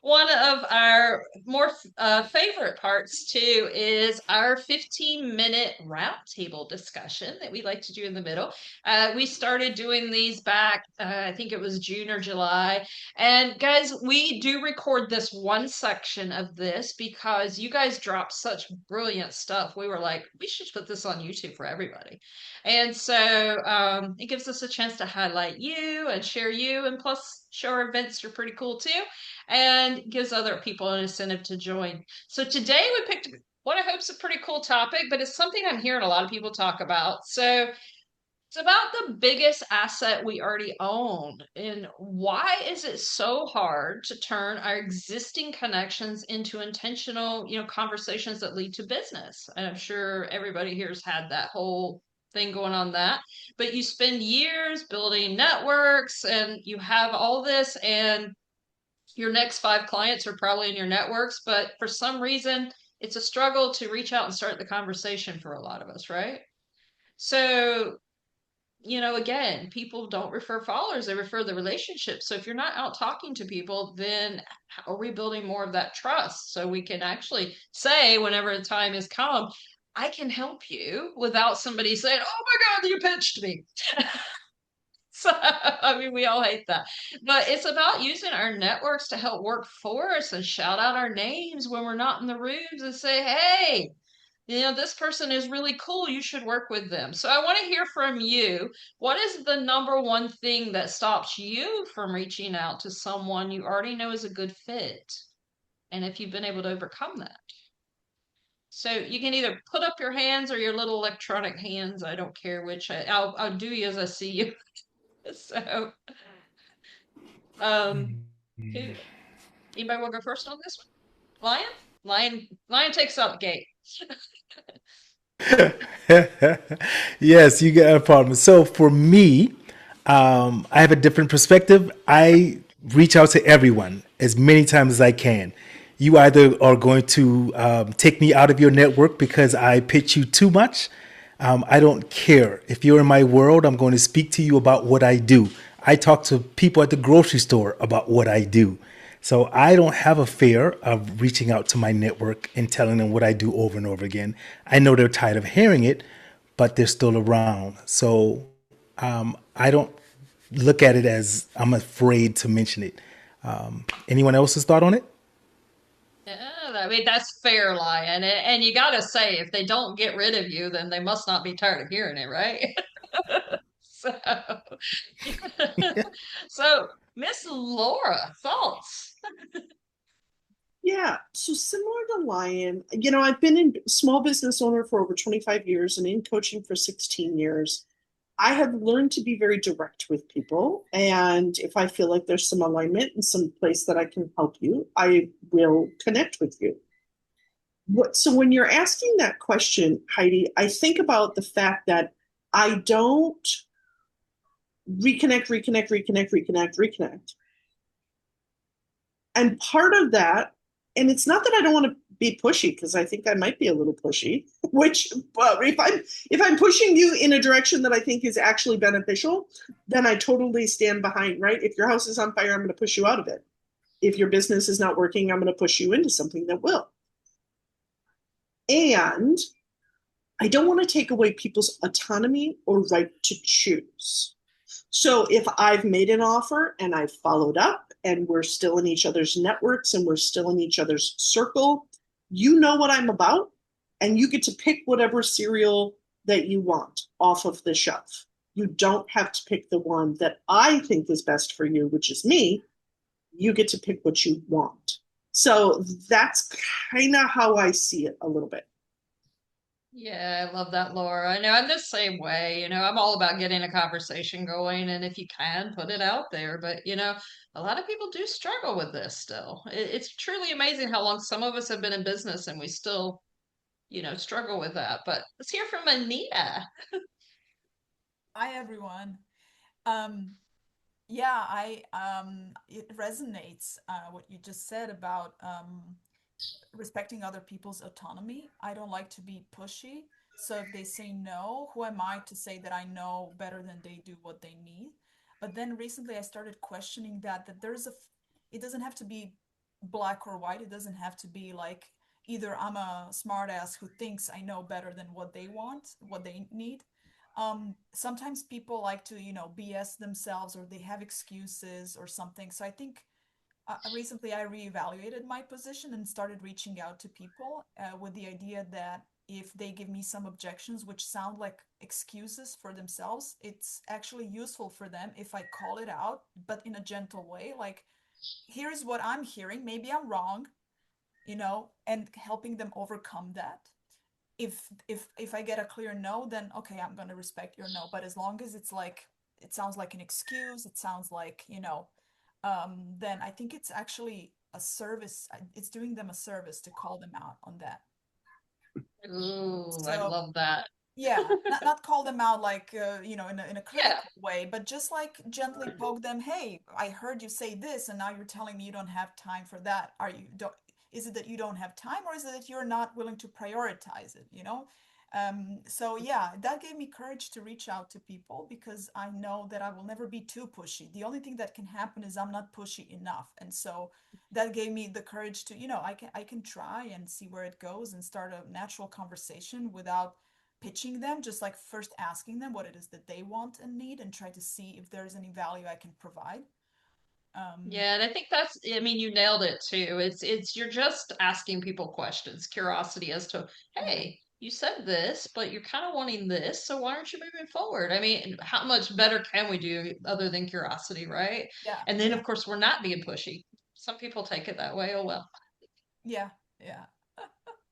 One of our more favorite parts too is our 15-minute roundtable discussion that we like to do in the middle. We started doing these back, I think it was June or July. And guys, we do record this one section of this because you guys drop such brilliant stuff. We were like, we should put this on YouTube for everybody. And so it gives us a chance to highlight you and share you, and plus show our events are pretty cool too, and gives other people an incentive to join. So today we picked what I hope is a pretty cool topic, but it's something I'm hearing a lot of people talk about. So it's about the biggest asset we already own, and why is it so hard to turn our existing connections into intentional, conversations that lead to business? And I'm sure everybody here has had that whole thing going on that. But you spend years building networks and you have all this, and your next five clients are probably in your networks, but for some reason, it's a struggle to reach out and start the conversation for a lot of us, right? So, again, people don't refer followers, they refer the relationship. So if you're not out talking to people, then how are we building more of that trust so we can actually say, whenever the time has come, I can help you, without somebody saying, oh my God, you pitched me. So, I mean, we all hate that. But it's about using our networks to help work for us and shout out our names when we're not in the rooms and say, hey, this person is really cool. You should work with them. So I want to hear from you. What is the number one thing that stops you from reaching out to someone you already know is a good fit? And if you've been able to overcome that. So you can either put up your hands or your little electronic hands. I don't care which. I'll do you as I see you. So, um, who, anybody want to go first on this one? Lion? Lion takes out the gate. Yes, you got a problem. So for me, I have a different perspective. I reach out to everyone as many times as I can. You either are going to take me out of your network because I pitch you too much. I don't care. If you're in my world, I'm going to speak to you about what I do. I talk to people at the grocery store about what I do. So I don't have a fear of reaching out to my network and telling them what I do over and over again. I know they're tired of hearing it, but they're still around. So I don't look at it as I'm afraid to mention it. Anyone else's thought on it? Yeah, I mean, that's fair, Lion. And you gotta say, if they don't get rid of you, then they must not be tired of hearing it, right? So, so Miss Laura, thoughts? Yeah, so similar to Lion, I've been in small business owner for over 25 years and in coaching for 16 years. I have learned to be very direct with people. And if I feel like there's some alignment and some place that I can help you, I will connect with you. So when you're asking that question, Heidi, I think about the fact that I don't reconnect. And part of that, and it's not that I don't want to be pushy because I think I might be a little pushy, which but if I'm pushing you in a direction that I think is actually beneficial, then I totally stand behind, right? If your house is on fire, I'm going to push you out of it. If your business is not working, I'm going to push you into something that will. And I don't want to take away people's autonomy or right to choose. So if I've made an offer and I've followed up and we're still in each other's networks and we're still in each other's circle, you know what I'm about, and you get to pick whatever cereal that you want off of the shelf. You don't have to pick the one that I think is best for you, which is me. You get to pick what you want. So that's kind of how I see it a little bit. Yeah, I love that, Laura. I know I'm the same way. I'm all about getting a conversation going, and if you can, put it out there. But, a lot of people do struggle with this still. It's truly amazing how long some of us have been in business and we still, struggle with that. But let's hear from Anita. Hi everyone. Um, yeah, I it resonates what you just said about respecting other people's autonomy. I don't like to be pushy. So if they say no, who am I to say that I know better than they do what they need? But then recently I started questioning that there's it doesn't have to be black or white. It doesn't have to be like either I'm a smartass who thinks I know better than what they want, what they need. Sometimes people like to, BS themselves, or they have excuses or something. So I think recently I reevaluated my position and started reaching out to people with the idea that if they give me some objections which sound like excuses for themselves, it's actually useful for them if I call it out, but in a gentle way. Like, here's what I'm hearing. Maybe I'm wrong, and helping them overcome that. If I get a clear no, then okay, I'm going to respect your no. But as long as it's like it sounds like an excuse, it sounds like, then I think it's actually a service. It's doing them a service to call them out on that. Ooh, I So love that. yeah, not call them out like in a Yeah. critical way, but just like gently poke them. Hey, I heard you say this, and now you're telling me you don't have time for that. Don't, is it that you don't have time, or is it that you're not willing to prioritize it? So yeah, that gave me courage to reach out to people because I know that I will never be too pushy. The only thing that can happen is I'm not pushy enough, and so that gave me the courage to, I can try and see where it goes and start a natural conversation without pitching them, just like first asking them what it is that they want and need and try to see if there's any value I can provide. Um, Yeah, and I think that's, I mean, you nailed it too. You're just asking people questions, curiosity as to, yeah, hey, you said this, but you're kind of wanting this, so why aren't you moving forward? I mean, how much better can we do other than curiosity, right? yeah, And then, yeah, of course, we're not being pushy. Some people take it that way. Oh, well. yeah, yeah.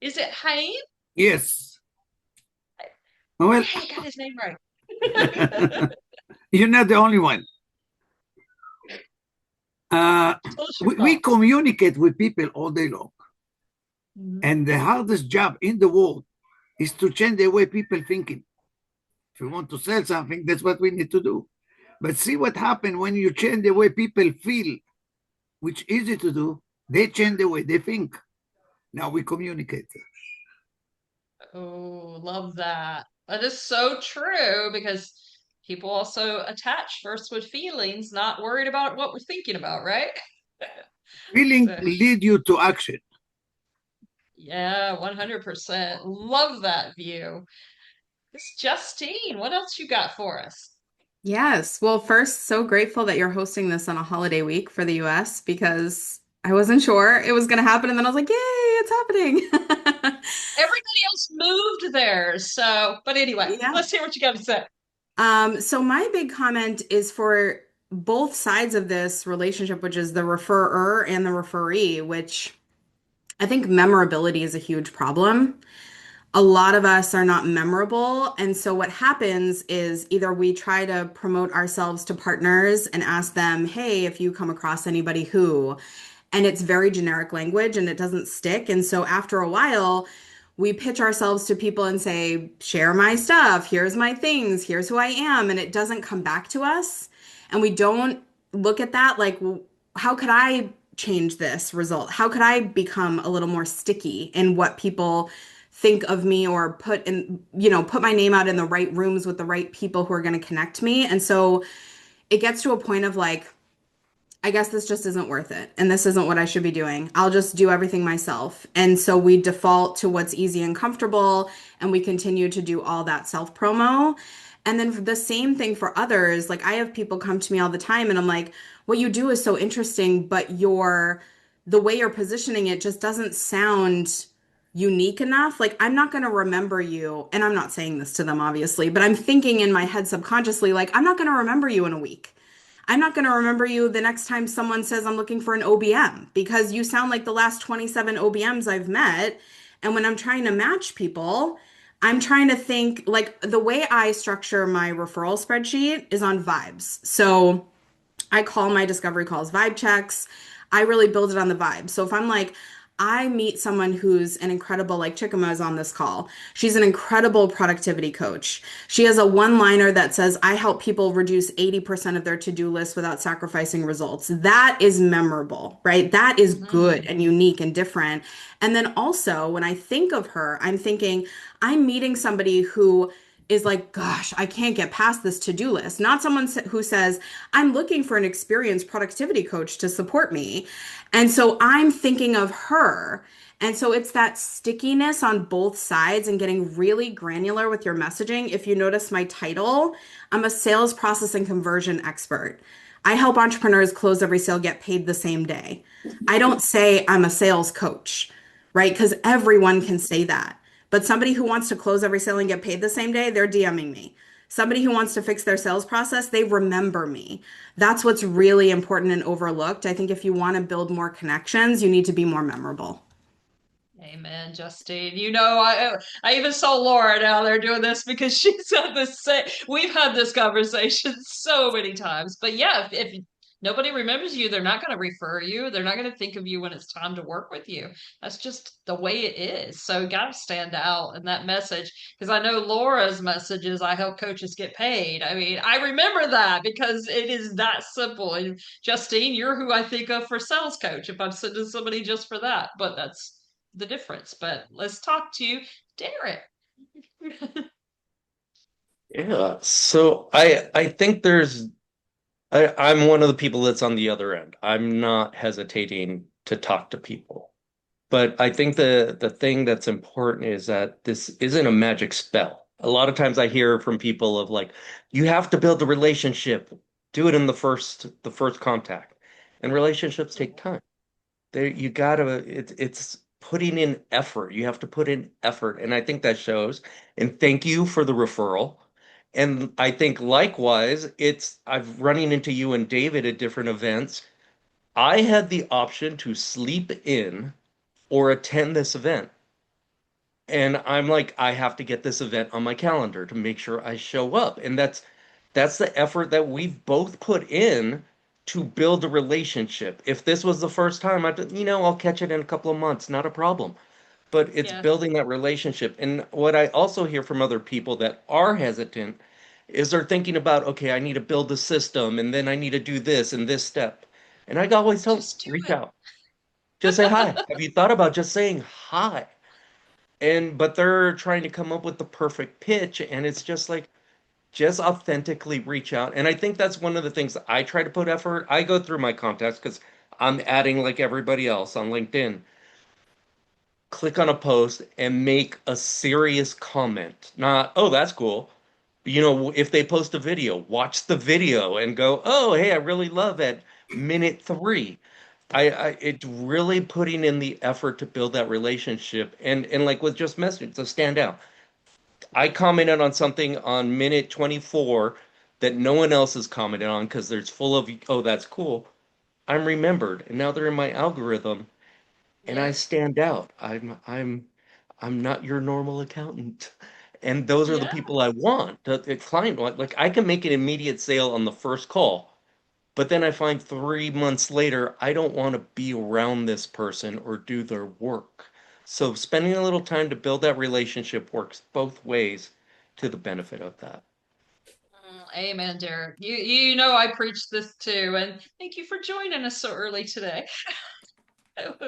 Is it Haim? Yes. Well, Hey, I got his name right. you're not the only one. Uh, Tell us your we thoughts. communicate with people all day long. Mhm. And the hardest job in the world is to change the way people thinking. If you want to sell something, that's what we need to do. But see what happens when you change the way people feel, which is easy to do. They change the way they think. Now we communicate. Oh, love that. That is so true because people also attach first with feelings, not worried about what we're thinking about, right? Feeling So, lead you to action. yeah, 100%. Love that view. Miss Justine, what else you got for us? Yes. Well, first, so grateful that you're hosting this on a holiday week for the US because I wasn't sure it was going to happen. And then I was like, yay, it's happening. Everybody else moved there. So, but anyway, Yeah. let's hear what you got to say. So my big comment is for both sides of this relationship, which is the referrer and the referee, which I think memorability is a huge problem. A lot of us are not memorable. And so what happens is either we try to promote ourselves to partners and ask them, hey, if you come across anybody who, and it's very generic language and it doesn't stick. And so after a while, we pitch ourselves to people and say, share my stuff, here's my things, here's who I am. And it doesn't come back to us. And we don't look at that like, how could I change this result? How could I become a little more sticky in what people think of me or put my name out in the right rooms with the right people who are going to connect me? And so it gets to a point of like, I guess this just isn't worth it. And this isn't what I should be doing. I'll just do everything myself. And so we default to what's easy and comfortable, and we continue to do all that self promo. And then the same thing for others. Like I have people come to me all the time, and I'm like, what you do is so interesting, but the way you're positioning it just doesn't sound unique enough. Like I'm not going to remember you. And I'm not saying this to them, obviously, but I'm thinking in my head subconsciously, like, I'm not going to remember you in a week. I'm not going to remember you the next time someone says I'm looking for an OBM because you sound like the last 27 OBMs I've met. And when I'm trying to match people, I'm trying to think like the way I structure my referral spreadsheet is on vibes. So I call my discovery calls vibe checks. I really build it on the vibe. So if I'm like, I meet someone who's an incredible, like Chickama is on this call. She's an incredible productivity coach. She has a one-liner that says, I help people reduce 80% of their to-do list without sacrificing results. That is memorable, right? That is good Mhm. and unique and different. And then also, when I think of her, I'm thinking, I'm meeting somebody who is like, gosh, I can't get past this to-do list. Not someone who says, I'm looking for an experienced productivity coach to support me. And so I'm thinking of her. And so it's that stickiness on both sides and getting really granular with your messaging. If you notice my title, I'm a sales process and conversion expert. I help entrepreneurs close every sale, get paid the same day. I don't say I'm a sales coach, right? Because everyone can say that. But somebody who wants to close every sale and get paid the same day, they're DMing me. Somebody who wants to fix their sales process, they remember me. That's what's really important and overlooked. I think if you want to build more connections, you need to be more memorable. Amen, Justine. You know, I even saw Laura down there doing this because she's had this same. We've had this conversation so many times. But yeah, if nobody remembers you, they're not going to refer you. They're not going to think of you when it's time to work with you. That's just the way it is. So you got to stand out in that message, because I know Laura's message is, I help coaches get paid. I mean, I remember that because it is that simple. And Justine, you're who I think of for sales coach if I'm sending somebody just for that. But that's the difference. But let's talk to Derek. Yeah. So I think I'm one of the people that's on the other end. I'm not hesitating to talk to people. But I think the thing that's important is that this isn't a magic spell. A lot of times I hear from people of like, you have to build a relationship, do it in the first contact. And relationships take time. You gotta, it's putting in effort. You have to put in effort. And I think that shows. And thank you for the referral. And I think likewise, I've running into you and David at different events. I had the option to sleep in or attend this event. And I'm like, I have to get this event on my calendar to make sure I show up. And that's the effort that we've both put in to build a relationship. If this was the first time, I'll catch it in a couple of months, not a problem. But it's Yeah, building that relationship. And what I also hear from other people that are hesitant is they're thinking about, okay, I need to build the system and then I need to do this and this step. And I always tell them, just do reach it. out. Just say hi. Have you thought about just saying hi? But they're trying to come up with the perfect pitch, and it's just like, just authentically reach out. And I think that's one of the things that I try to put effort. I go through my contacts because I'm adding like everybody else on LinkedIn. Click on a post and make a serious comment. Not, oh, that's cool. If they post a video, watch the video and go, oh, hey, I really love it. Minute 3. It's really putting in the effort to build that relationship, and like with just messaging to stand out. I commented on something on minute 24 that no one else has commented on because there's full of, oh, that's cool. I'm remembered, and now they're in my algorithm, and I Yep. stand out. I'm not your normal accountant. And those are the Yeah. people I want. The client want. Like I can make an immediate sale on the first call, but then I find 3 months later, I don't want to be around this person or do their work. So spending a little time to build that relationship works both ways to the benefit of that. Amen, Derek. You know I preach this too, and thank you for joining us so early today.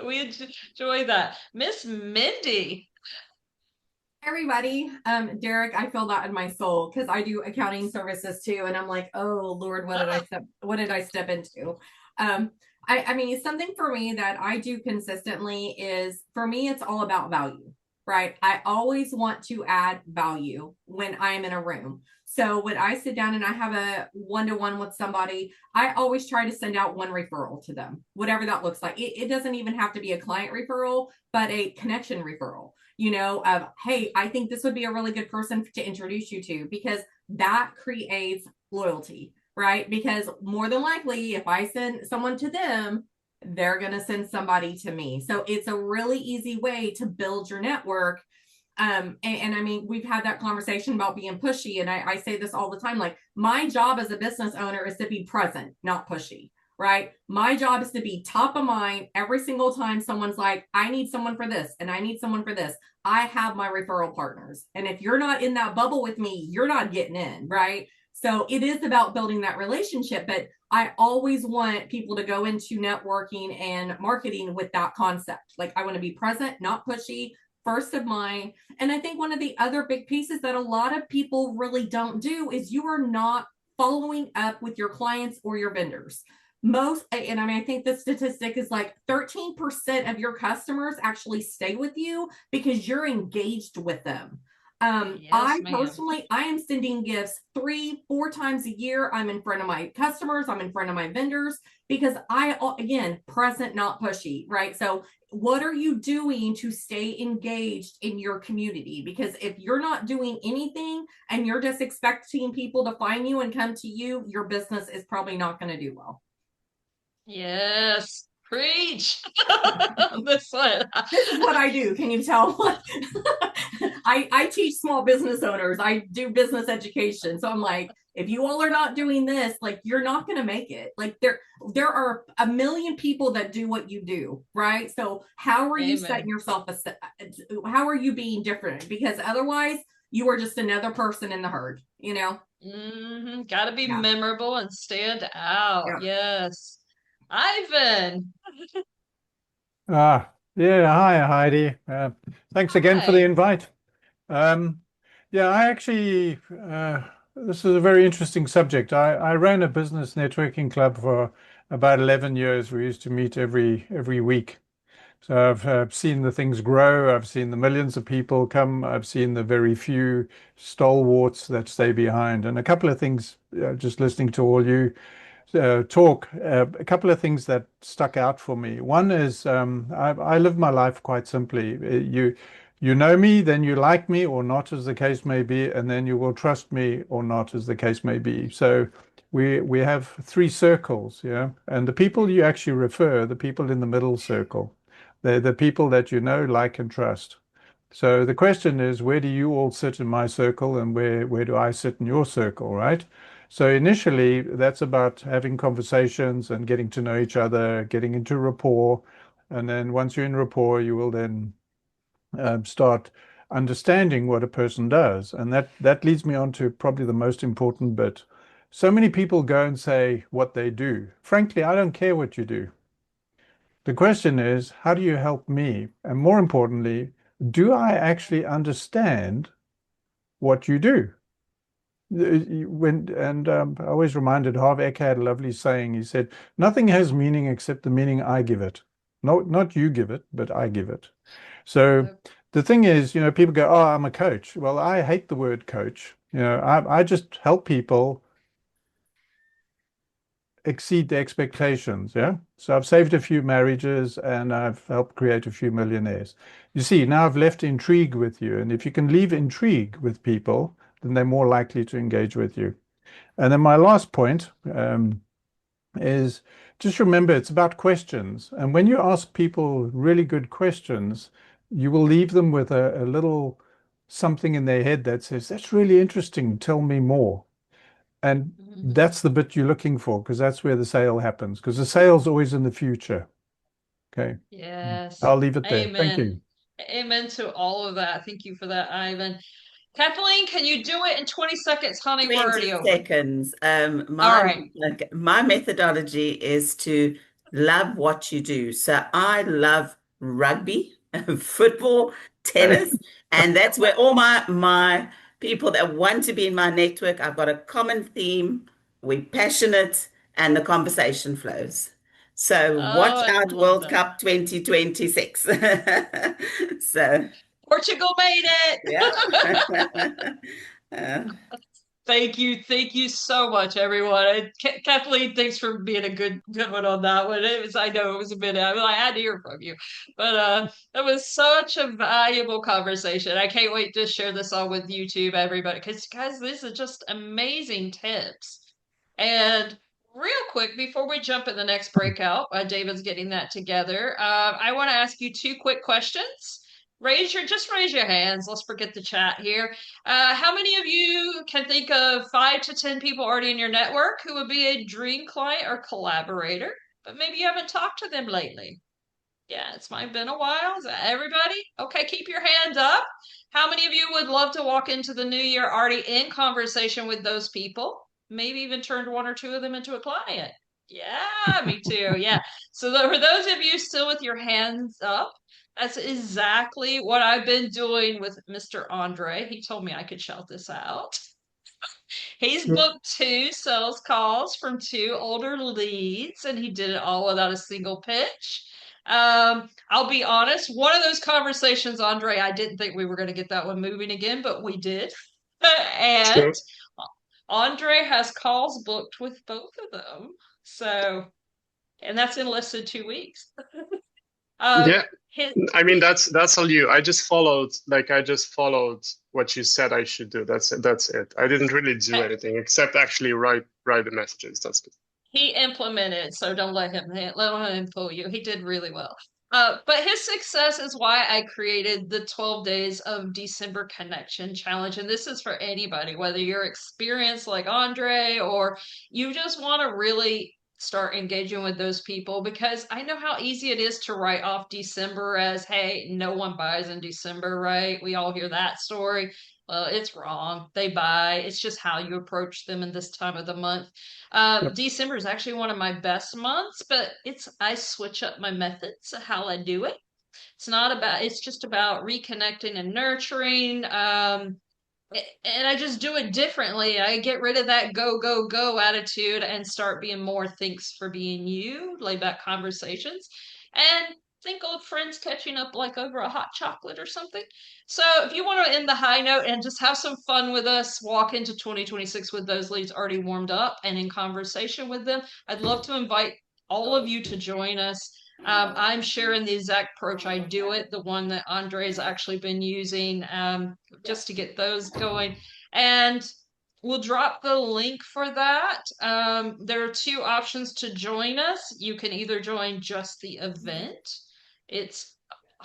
We enjoy that. Miss Mindy. Everybody, Derek, I feel that in my soul because I do accounting services too, and I'm like, oh Lord, what did I step into? I mean, something for me that I do consistently is, for me, it's all about value, right? I always want to add value when I'm in a room. So when I sit down and I have a one-to-one with somebody, I always try to send out one referral to them, whatever that looks like. It doesn't even have to be a client referral, but a connection referral, of, hey, I think this would be a really good person to introduce you to, because that creates loyalty, right? Because more than likely, if I send someone to them, they're going to send somebody to me. So it's a really easy way to build your network. And I mean, we've had that conversation about being pushy. And I say this all the time, like, my job as a business owner is to be present, not pushy, right? My job is to be top of mind every single time someone's like, I need someone for this and I need someone for this. I have my referral partners. And if you're not in that bubble with me, you're not getting in, right? So it is about building that relationship. But I always want people to go into networking and marketing with that concept. Like, I want to be present, not pushy, first of mind. And I think one of the other big pieces that a lot of people really don't do is you are not following up with your clients or your vendors. And I mean, I think the statistic is like 13% of your customers actually stay with you because you're engaged with them. Yes, I ma'am. personally, I am sending gifts 3-4 times a year. I'm in front of my customers, I'm in front of my vendors, because again, present, not pushy, right? So what are you doing to stay engaged in your community? Because if you're not doing anything and you're just expecting people to find you and come to you, your business is probably not going to do well. Yes, preach. This one. This is what I do. Can you tell? I teach small business owners. I do business education. So I'm like, if you all are not doing this, like, you're not going to make it. Like, there are a million people that do what you do, right? So how are you setting yourself how are you being different? Because otherwise you are just another person in the herd, you know? Mm-hmm. Got to be memorable and stand out. Yes. Ivan. Yeah. Hi, Heidi. Thanks again for the invite. Yeah, I actually, this is a very interesting subject. I ran a business networking club for about 11 years. We used to meet every week. So I've seen the things grow. I've seen the millions of people come. I've seen the very few stalwarts that stay behind. And a couple of things, just listening to all you talk, a couple of things that stuck out for me. One is I live my life quite simply. You know me, then you like me or not, as the case may be, and then you will trust me or not, as the case may be. So we have 3 circles, yeah, and the people you actually refer, the people in the middle circle, they're the people that you know, like, and trust. So the question is, where do you all sit in my circle, and where do I sit in your circle, right? So initially, that's about having conversations and getting to know each other, getting into rapport. And then once you're in rapport, you will then start understanding what a person does. And that leads me on to probably the most important bit. So many people go and say what they do. Frankly, I don't care what you do. The question is, how do you help me? And more importantly, do I actually understand what you do? I always reminded Harv Eker had a lovely saying. He said, "Nothing has meaning except the meaning I give it. Not you give it, but I give it." So the thing is, people go, "Oh, I'm a coach." Well, I hate the word coach. I just help people exceed the expectations. Yeah. So I've saved a few marriages and I've helped create a few millionaires. You see, now I've left intrigue with you. And if you can leave intrigue with people, then they're more likely to engage with you. And then my last point is just remember, it's about questions. And when you ask people really good questions, you will leave them with a little something in their head that says, "That's really interesting. Tell me more." And that's the bit you're looking for, because that's where the sale happens, because the sale's always in the future. Okay. Yes. I'll leave it there. Amen. Thank you. Amen to all of that. Thank you for that, Ivan. Kathleen, can you do it in 20 seconds, honey? 20 seconds. My methodology is to love what you do. So I love rugby, football, tennis, and that's where all my people that want to be in my network, I've got a common theme. We're passionate and the conversation flows. So watch out, World Cup 2026. So Portugal made it. Yeah. Thank you so much, everyone. And Kathleen, thanks for being a good one on that one. I know it was a bit. I had to hear from you, but it was such a valuable conversation. I can't wait to share this all with YouTube, everybody, because guys, this is just amazing tips. And real quick, before we jump in the next breakout, David's getting that together. I want to ask you 2 quick questions. Just raise your hands. Let's forget the chat here. How many of you can think of 5 to 10 people already in your network who would be a dream client or collaborator, but maybe you haven't talked to them lately? Yeah, it's might have been a while. Is that everybody? Okay, keep your hands up. How many of you would love to walk into the new year already in conversation with those people? Maybe even turned 1 or 2 of them into a client. Yeah, me too. Yeah. So for those of you still with your hands up, that's exactly what I've been doing with Mr. Andre. He told me I could shout this out. He's booked 2 sales calls from 2 older leads, and he did it all without a single pitch. I'll be honest, one of those conversations, Andre, I didn't think we were going to get that one moving again, but we did. And Andre has calls booked with both of them. So, and that's in less than 2 weeks. Yeah. His, I mean, that's all you. I just followed what you said I should do. That's it. I didn't really do anything except actually write the messages. That's good. He implemented, so don't let him fool you. He did really well. But his success is why I created the 12 Days of December Connection Challenge. And this is for anybody, whether you're experienced like Andre or you just want to really start engaging with those people, because I know how easy it is to write off December as, hey, no one buys in December, right? We all hear that story. Well, it's wrong. They buy. It's just how you approach them in this time of the month. December is actually one of my best months, but I switch up my methods of how I do it. It's just about reconnecting and nurturing. And I just do it differently. I get rid of that go, go, go attitude and start being more thanks for being you, lay back conversations, and think old friends catching up like over a hot chocolate or something. So if you want to end the high note and just have some fun with us, walk into 2026 with those leads already warmed up and in conversation with them, I'd love to invite all of you to join us. I'm sharing the exact approach I do it, the one that Andre's actually been using, just to get those going. And we'll drop the link for that. There are 2 options to join us. You can either join just the event. It's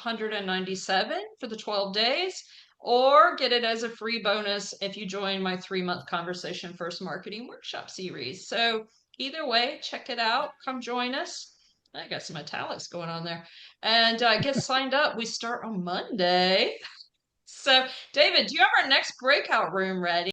197 for the 12 days, or get it as a free bonus if you join my 3-month Conversation First Marketing Workshop series. So either way, check it out. Come join us. I got some italics going on there. And get signed up. We start on Monday. So, David, do you have our next breakout room ready?